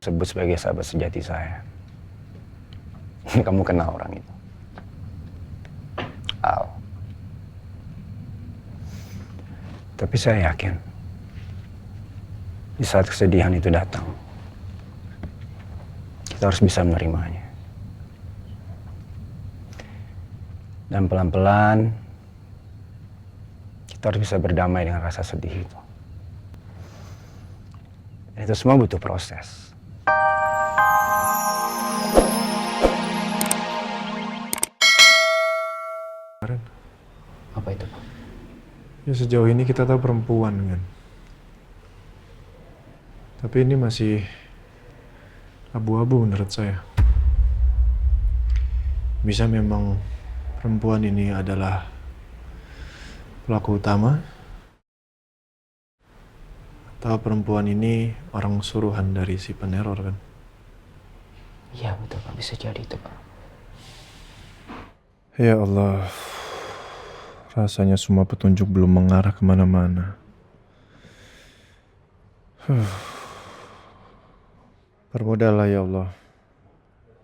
sebut sebagai sahabat sejati saya. Kamu kenal orang itu? Al. Tapi saya yakin di saat kesedihan itu datang, kita harus bisa menerimanya. Dan pelan-pelan kita harus bisa berdamai dengan rasa sedih itu. Dan itu semua butuh proses. Apa itu, Pak? Ya sejauh ini kita tahu perempuan kan. Tapi ini masih abu-abu menurut saya. Bisa memang perempuan ini adalah pelaku utama, atau perempuan ini orang suruhan dari si peneror kan? Iya betul, Pak. Bisa jadi itu, Pak. Ya Allah, rasanya semua petunjuk belum mengarah kemana-mana. Permudahlah ya Allah,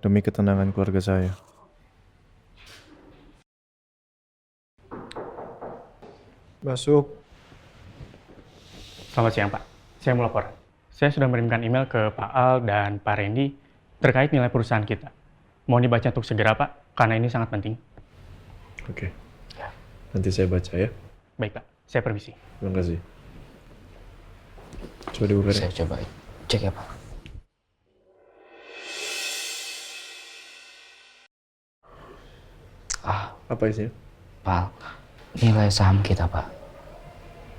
demi ketenangan keluarga saya. Masuk. Selamat siang, Pak. Saya mau lapor. Saya sudah mengirimkan email ke Pak Al dan Pak Randy terkait nilai perusahaan kita. Mohon dibaca untuk segera, Pak, karena ini sangat penting. Oke. Nanti saya baca ya. Baik, Pak. Saya permisi. Terima kasih. Coba dibuka deh. Saya coba cek ya, Pak. Apa isinya? Pak, nilai saham kita, Pak,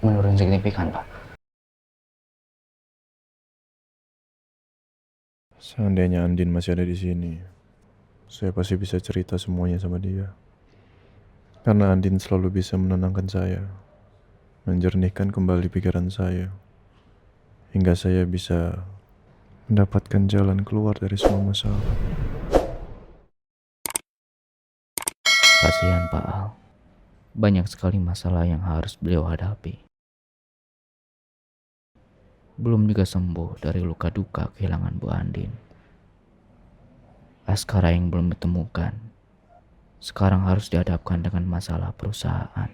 menurun signifikan, Pak. Seandainya Andin masih ada di sini, saya pasti bisa cerita semuanya sama dia. Karena Andin selalu bisa menenangkan saya, menjernihkan kembali pikiran saya, hingga saya bisa mendapatkan jalan keluar dari semua masalah. Kasihan Pak Al. Banyak sekali masalah yang harus beliau hadapi. Belum juga sembuh dari luka duka kehilangan Bu Andin. Askara yang belum ditemukan, sekarang harus dihadapkan dengan masalah perusahaan.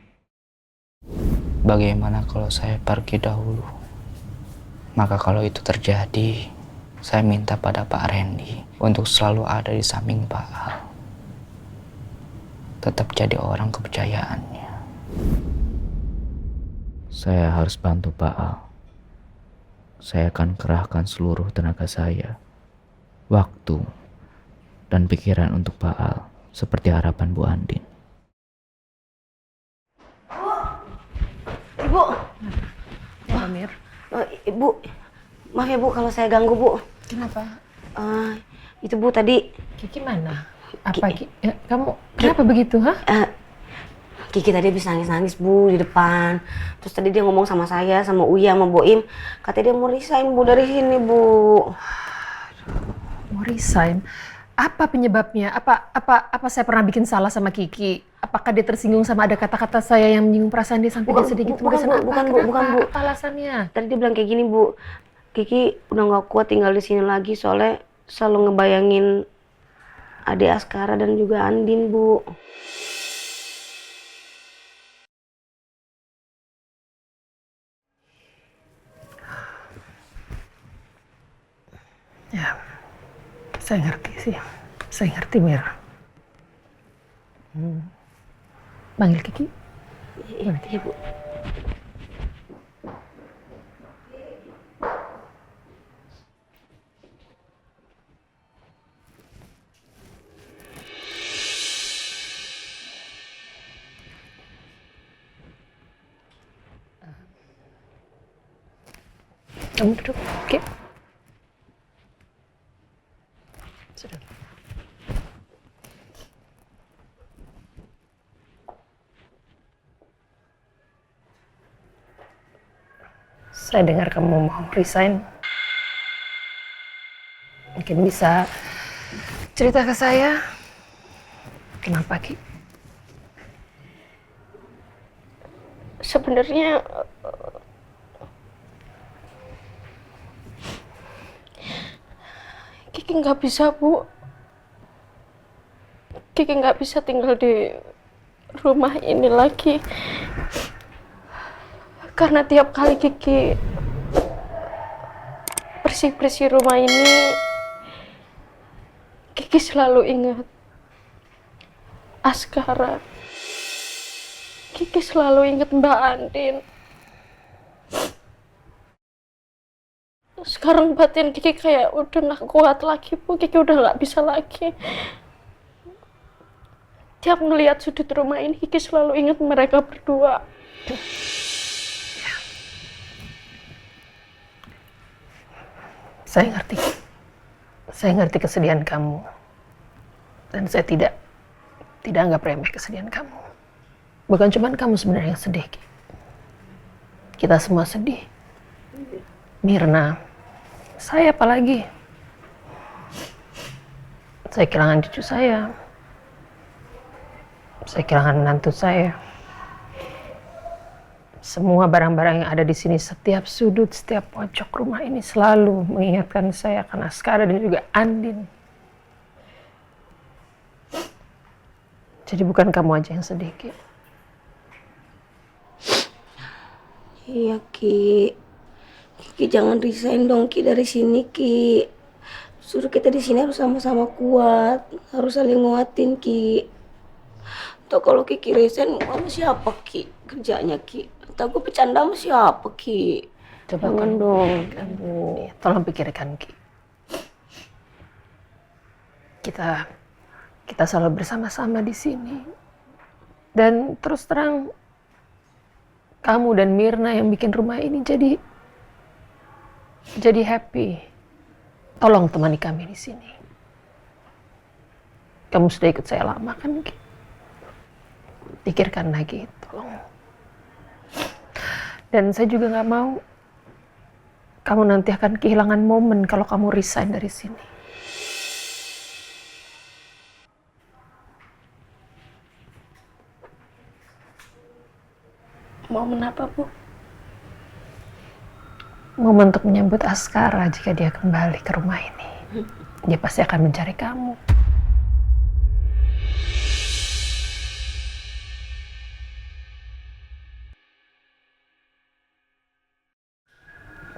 Bagaimana kalau saya pergi dahulu? Maka kalau itu terjadi, saya minta pada Pak Randy untuk selalu ada di samping Pak Al. Tetap jadi orang kepercayaannya. Saya harus bantu Pak Al. Saya akan kerahkan seluruh tenaga saya, waktu, dan pikiran untuk Pak Al, seperti harapan Bu Andin. Ibu. Ya, Mir. Ibu, maaf ya Bu kalau saya ganggu Bu. Kenapa? Itu Bu tadi. Kiki mana? Apa Kiki? Ya, kamu kenapa begitu, ha? Kiki tadi habis nangis-nangis Bu di depan. Terus tadi dia ngomong sama saya, sama Uya, sama Boim. Katanya dia mau resign Bu dari sini Bu. Mau resign? Apa penyebabnya? Apa saya pernah bikin salah sama Kiki? Apakah dia tersinggung sama ada kata-kata saya yang menyinggung perasaan dia sampai dia sedih gitu? Bukan Bu. Apa alasannya? Tadi dia bilang kayak gini Bu. Kiki udah gak kuat tinggal di sini lagi soalnya selalu ngebayangin adik Askara dan juga Andin Bu. Ya, saya ngerti sih. Saya ngerti, Mir. Panggil Kiki. Iya Bu. Kamu duduk, oke? Sudah. Saya dengar kamu mau resign. Mungkin bisa cerita ke saya. Kenapa, Ki? Sebenarnya Kiki nggak bisa, Bu. Kiki nggak bisa tinggal di rumah ini lagi. Karena tiap kali Kiki bersih-bersih rumah ini, Kiki selalu ingat Askara. Kiki selalu ingat Mbak Andin. Sekarang batin Kiki kayak udah nggak kuat lagi, Bu. Kiki udah nggak bisa lagi. Tiap ngelihat sudut rumah ini, Kiki selalu ingat mereka berdua. Saya ngerti. Saya ngerti kesedihan kamu. Dan saya tidak anggap remeh kesedihan kamu. Bukan cuma kamu sebenarnya yang sedih, Ki. Kita semua sedih. Mirna, saya apalagi. Saya kehilangan cucu saya. Saya kehilangan menantu saya. Semua barang-barang yang ada di sini, setiap sudut, setiap pojok rumah ini selalu mengingatkan saya akan Askara dan juga Andin. Jadi bukan kamu aja yang sedih, Ki. Iya, Ki. Ki jangan resign dong, Ki, dari sini, Ki. Suruh kita di sini harus sama-sama kuat, harus saling nguatin, Ki. Atau kalau Kiki resign, sama siapa, Ki? Kerjanya, Ki. Atau gue bercanda sama siapa, Ki? Coba Jangan kamu- dong. Ya, tolong pikirkan, Ki. Kita selalu bersama-sama di sini. Dan terus terang, kamu dan Mirna yang bikin rumah ini jadi happy. Tolong temani kami di sini. Kamu sudah ikut saya lama kan, Ki? Pikirkan lagi, tolong. Dan saya juga nggak mau kamu nanti akan kehilangan momen kalau kamu resign dari sini. Momen apa, Bu? Momen untuk menyambut Askara jika dia kembali ke rumah ini. Dia pasti akan mencari kamu.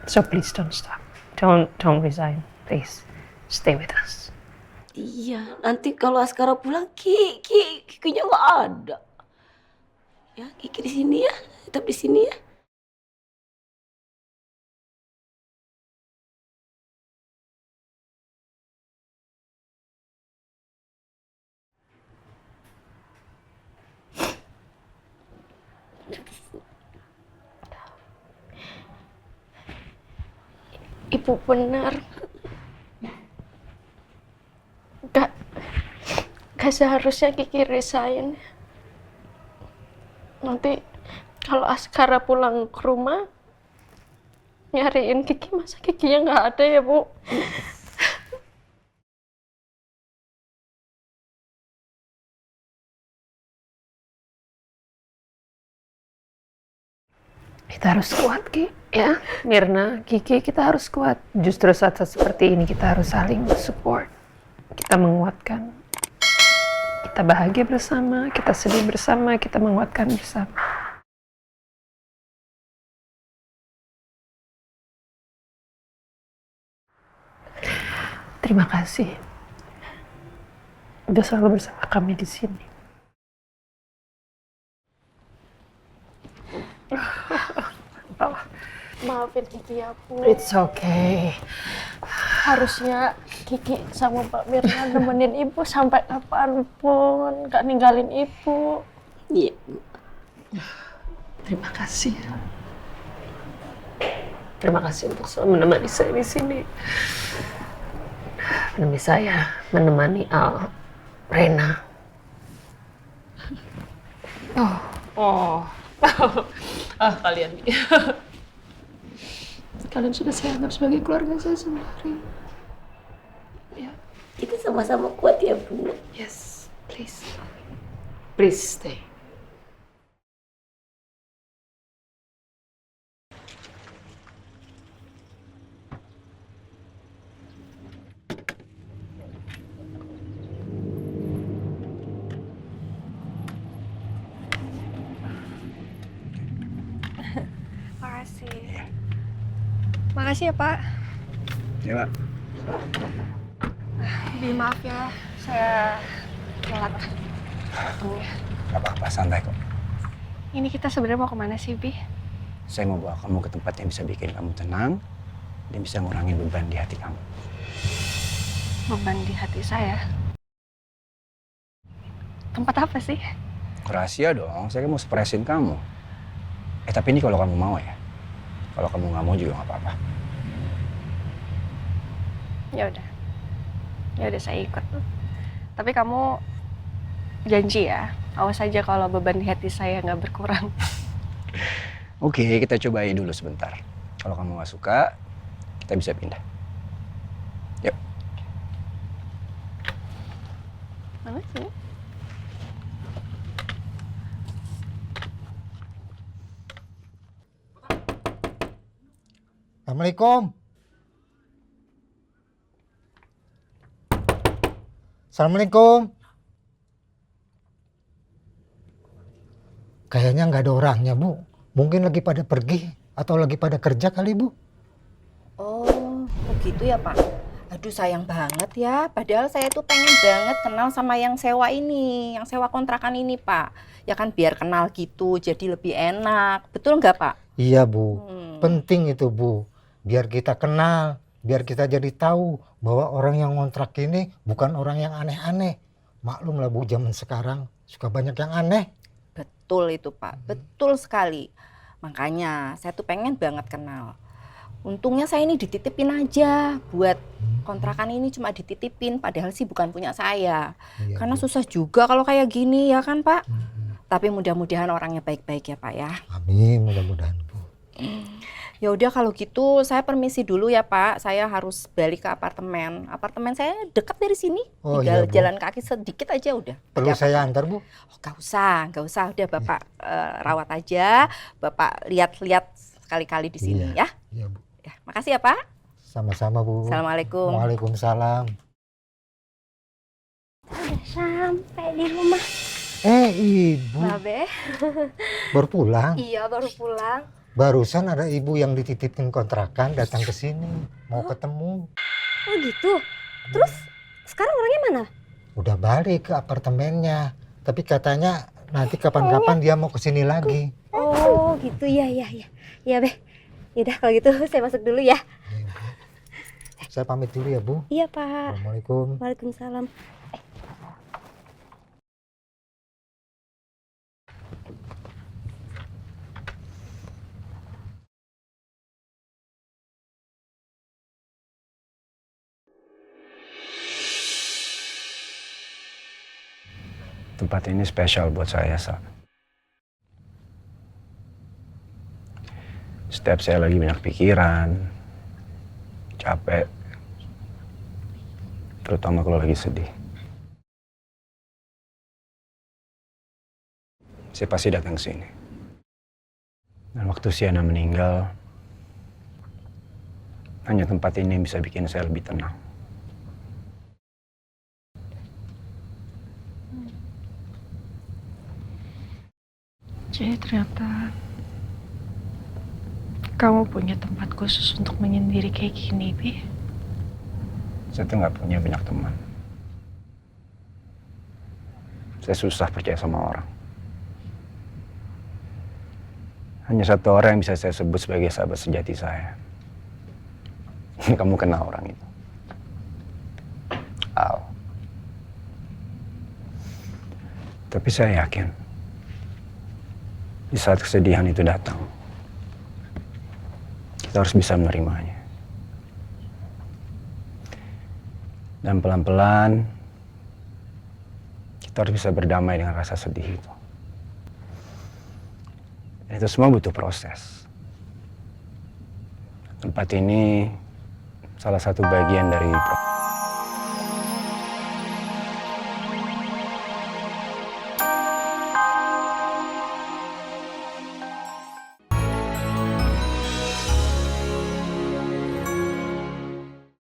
So please don't stop. Don't resign. Please stay with us. Iya, nanti kalau Askara pulang, Kikinya nggak ada. Ya, Kiki di sini ya, tetap di sini ya. Ibu benar. Gak, gak seharusnya Kiki resign. Nanti kalau Askara pulang ke rumah, nyariin Kiki, masa Kikinya nggak ada ya, Bu? Kita harus kuat, Ki. Ya, Mirna, Kiki, kita harus kuat. Justru saat-saat seperti ini kita harus saling support. Kita menguatkan. Kita bahagia bersama, kita sedih bersama, kita menguatkan bersama. Terima kasih. Udah selalu bersama kami di sini. Maafin Kiki ya, Bu. It's okay. Harusnya Kiki sama Mbak Mirna nemenin Ibu sampai kapanpun, gak ninggalin Ibu. Iya, Bu. Terima kasih. Terima kasih untuk selalu menemani saya di sini. Menemani saya, menemani Al, Rena. Kalian. Kalian sudah saya anggap sebagai keluarga saya sendiri. Ya, Kita sama-sama kuat ya, Bu. yes, please. Please stay. Makasih. Iya. Makasih ya, Pak. Ya, Pak. Bi, maaf ya, saya telat waktunya. Gak apa-apa, santai kok. Ini kita sebenarnya mau kemana sih, Bi? Saya mau bawa kamu ke tempat yang bisa bikin kamu tenang dan bisa ngurangin beban di hati kamu. Beban di hati saya. Tempat apa sih? Rahasia dong, saya kan mau surprisein kamu. Tapi ini kalau kamu mau ya. Kalau kamu nggak mau juga nggak apa-apa. Ya udah. Ya udah saya ikut. Tapi kamu janji ya, awas aja kalau beban di hati saya nggak berkurang. Oke, kita cobain dulu sebentar. Kalau kamu nggak suka, kita bisa pindah. Yuk. Mana sih? Assalamualaikum. Assalamualaikum. Kayaknya nggak ada orangnya, Bu. Mungkin lagi pada pergi atau lagi pada kerja kali, Bu. Oh, begitu ya Pak. Aduh sayang banget ya. Padahal saya tuh pengen banget kenal sama yang sewa ini, yang sewa kontrakan ini Pak. Ya kan biar kenal gitu, jadi lebih enak. Betul nggak Pak? Iya, Bu. Penting itu, Bu. Biar kita kenal, biar kita jadi tahu bahwa orang yang ngontrak ini bukan orang yang aneh-aneh. Maklum lah, Bu, zaman sekarang suka banyak yang aneh. Betul itu Pak, betul sekali. Makanya saya tuh pengen banget kenal. Untungnya saya ini dititipin aja buat kontrakan ini, cuma dititipin padahal sih bukan punya saya. Iya, Karena Bu. susah juga kalau kayak gini ya kan Pak. Tapi mudah-mudahan orangnya baik-baik ya Pak ya. Amin, mudah-mudahan, Bu. Ya udah kalau gitu saya permisi dulu ya Pak. Saya harus balik ke apartemen. Apartemen saya dekat dari sini. Oh, Tinggal iya, Bu. jalan kaki sedikit aja udah. Perlu Ada saya apartemen. antar, Bu? Oh, gak usah. Udah Bapak rawat aja. Bapak lihat-lihat sekali-kali di sini ya. Iya, Bu. Ya, makasih ya Pak. Sama-sama, Bu. Assalamualaikum. Waalaikumsalam. Udah sampai di rumah. Ibu. Babe. Baru pulang? Iya, baru pulang. Barusan ada ibu yang dititipin kontrakan datang ke sini. Mau ketemu. Oh gitu. Terus sekarang orangnya mana? Udah balik ke apartemennya. Tapi katanya nanti kapan-kapan dia mau ke sini lagi. Oh gitu, ya. Ya Be. Yaudah kalau gitu saya masuk dulu ya. Saya pamit dulu ya, Bu. Iya Pak. Assalamualaikum. Waalaikumsalam. Tempat ini spesial buat saya, Sa. Setiap saya lagi banyak pikiran, capek, terutama kalau lagi sedih. Saya pasti datang ke sini. Dan waktu Siana meninggal, hanya tempat ini yang bisa bikin saya lebih tenang. Jadi ternyata kamu punya tempat khusus untuk menyendiri kayak gini, Bi. Saya tuh nggak punya banyak teman. Saya susah percaya sama orang. Hanya satu orang yang bisa saya sebut sebagai sahabat sejati saya. Kamu kenal orang itu. Al. Tapi saya yakin, di saat kesedihan itu datang, kita harus bisa menerimanya. Dan pelan-pelan, kita harus bisa berdamai dengan rasa sedih itu. Dan itu semua butuh proses. Tempat ini salah satu bagian dari proses.